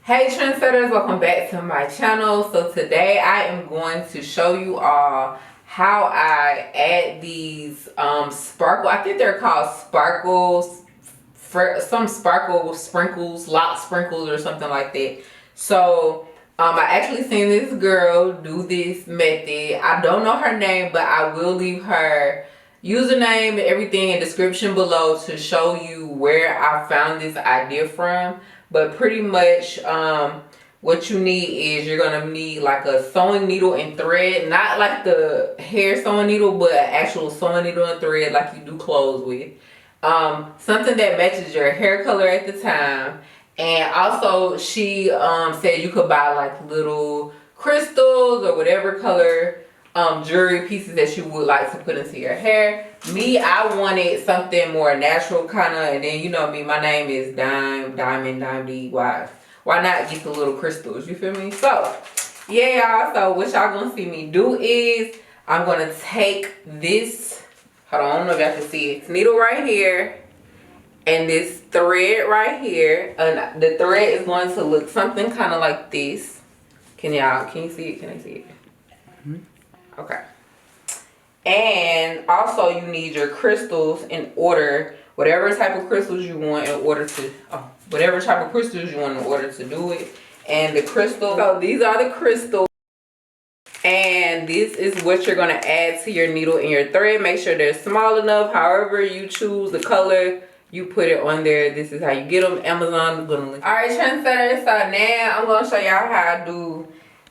Hey trendsetters, welcome back to my channel. So today I am going to show you all how I add these sparkle, I think they're called sparkles, some sparkle sprinkles, Loc Sprinkles or something like that. So I actually seen this girl do this method. I don't know her name, but I will leave her username and everything in description below to show you where I found this idea from. But pretty much what you need is you're gonna need like a sewing needle and thread, not like the hair sewing needle, but an actual sewing needle and thread like you do clothes with. Something that matches your hair color at the time. And also she said you could buy like little crystals or whatever color jewelry pieces that you would like to put into your hair. Me, I wanted something more natural kind of, and then you know me, my name is Dime D. Why not get the little crystals, you feel me? So yeah, y'all, so what y'all gonna see me do is I'm gonna take this, hold on, I don't know if y'all can see it, it's needle right here and this thread right here, and the thread is going to look something kind of like this. Can you see it? Can I see it? Mm-hmm. Okay. And also you need your crystals in order, whatever type of crystals you want in order to, whatever type of crystals you want in order to do it. And the crystals, so these are the crystals. And this is what you're going to add to your needle and your thread. Make sure they're small enough. However you choose the color, you put it on there. This is how you get them. Amazon is going to link. Alright, trendsetters, so now I'm going to show y'all how I do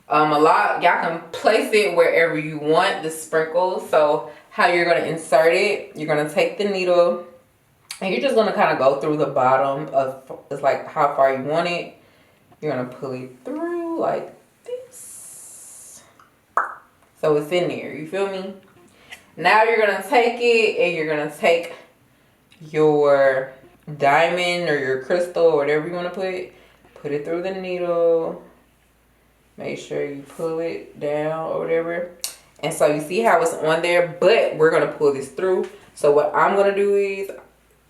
y'all can place it wherever you want the sprinkles. So how you're going to insert it, you're going to take the needle and you're just going to kind of go through the bottom of, it's like how far you want it. You're going to pull it through like this, so it's in there, you feel me? Now you're going to take it and you're going to take your diamond or your crystal or whatever you want to put it through the needle. Make sure you pull it down or whatever. And so you see how it's on there, but we're going to pull this through. So what I'm going to do is,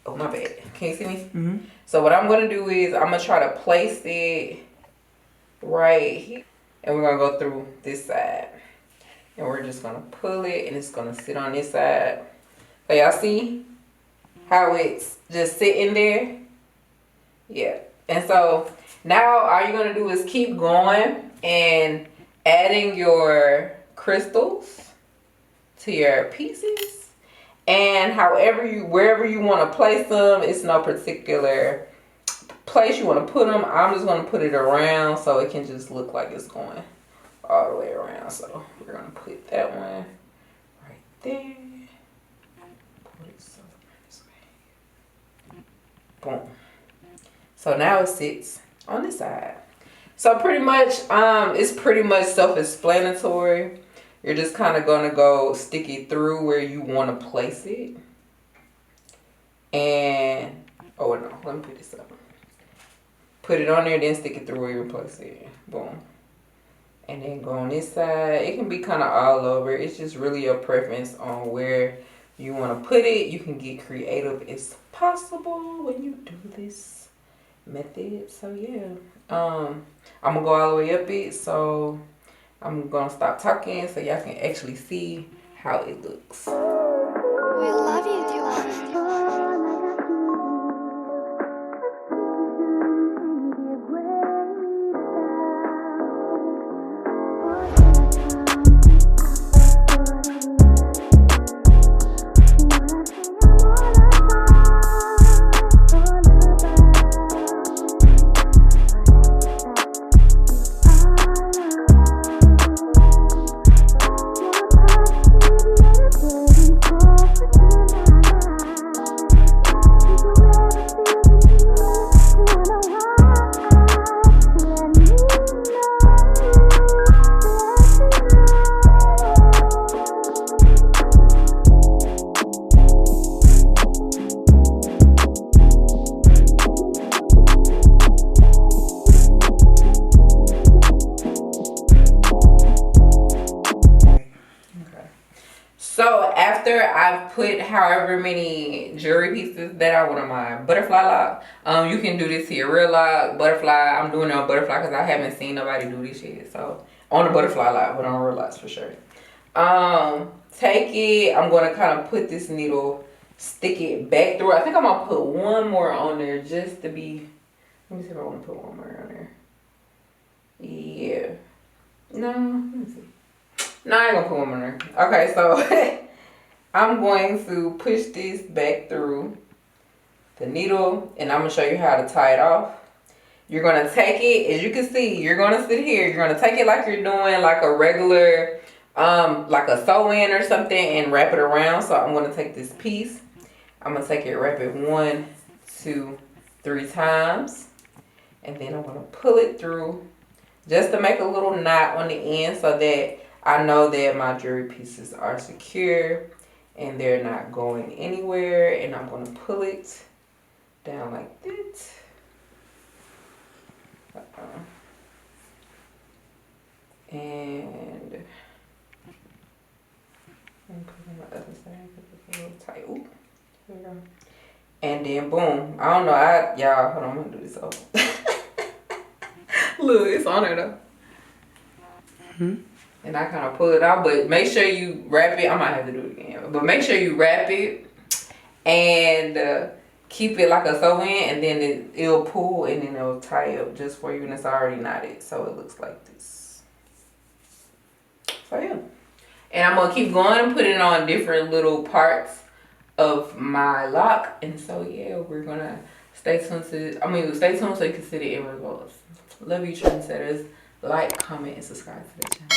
oh my bad, can you see me? Mm-hmm. So what I'm going to do is I'm going to try to place it right here. And we're going to go through this side. And we're just going to pull it and it's going to sit on this side. So y'all see how it's just sitting there? Yeah. And so now all you're going to do is keep going and adding your crystals to your pieces, and wherever you want to place them, it's no particular place you want to put them. I'm just going to put it around so it can just look like it's going all the way around. So we're going to put that one right there. Put it this way. Boom. So now it sits on this side. So pretty much, it's pretty much self-explanatory. You're just kind of going to go stick it through where you want to place it. And, oh no, let me put this up. Put it on there, then stick it through where you want to place it. Boom. And then go on this side. It can be kind of all over. It's just really your preference on where you want to put it. You can get creative as possible when you do this method. So yeah, I'm gonna go all the way up it, so I'm gonna stop talking so y'all can actually see how it looks. We love you, Dylan. We'll be right back. So after I've put however many jewelry pieces that I want on my butterfly lock, you can do this here, real lock, butterfly. I'm doing it on butterfly because I haven't seen nobody do this yet. So on the butterfly lock, but on real locks for sure. Take it. I'm gonna kind of put this needle, stick it back through. I think I'm gonna put one more on there just to be. Let me see if I want to put one more on there. Yeah. No. Let me see. No, I ain't gonna put one more. Okay, so I'm going to push this back through the needle and I'm gonna show you how to tie it off. You're gonna take it, as you can see, you're gonna sit here, you're gonna take it like you're doing like a regular, like a sew-in or something and wrap it around. So I'm gonna take this piece, I'm gonna take it, wrap it 1, 2, 3 times, and then I'm gonna pull it through just to make a little knot on the end so that I know that my jewelry pieces are secure and they're not going anywhere. And I'm going to pull it down like this. And I'm put on the other side because it's a little tight. Ooh, here we go. And then boom. I don't know. Y'all, hold on. I'm going to do this over. Look, it's on there though. And I kind of pull it out, but make sure you wrap it. I might have to do it again, but make sure you wrap it and keep it like a sew-in, and then it'll pull and then it'll tie up just for you, and it's already knotted, so it looks like this. So yeah, and I'm gonna keep going and put it on different little parts of my lock, and so yeah, we're gonna stay tuned stay tuned so you can see the end results. Love you, trendsetters. Like, comment, and subscribe to the channel.